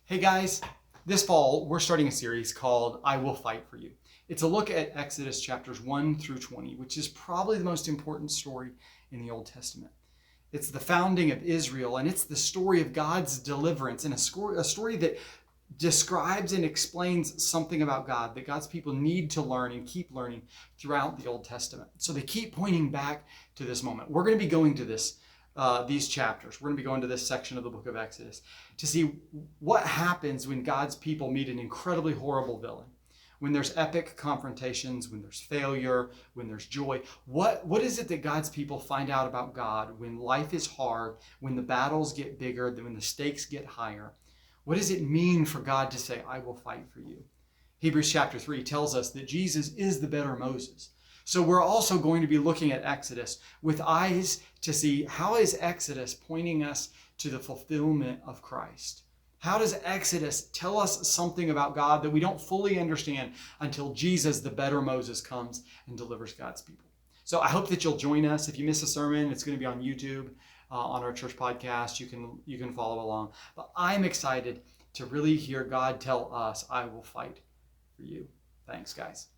Hey guys, this fall we're starting a series called I Will Fight for You. It's a look at Exodus chapters 1 through 20, which is probably the most important story in the Old Testament. It's the founding of Israel, and it's the story of God's deliverance, and a story that describes and explains something about God that God's people need to learn and keep learning throughout the Old Testament. So they keep pointing back to this moment. We're going to be going to these chapters. We're going to be going to this section of the book of Exodus to see what happens when God's people meet an incredibly horrible villain. When there's epic confrontations, when there's failure, when there's joy. What is it that God's people find out about God when life is hard, when the battles get bigger, when the stakes get higher? What does it mean for God to say, I will fight for you? Hebrews chapter 3 tells us that Jesus is the better Moses. So we're also going to be looking at Exodus with eyes to see how is Exodus pointing us to the fulfillment of Christ. How does Exodus tell us something about God that we don't fully understand until Jesus, the better Moses, comes and delivers God's people? So I hope that you'll join us. If you miss a sermon, it's going to be on YouTube, on our church podcast. You can follow along. But I'm excited to really hear God tell us, I will fight for you. Thanks, guys.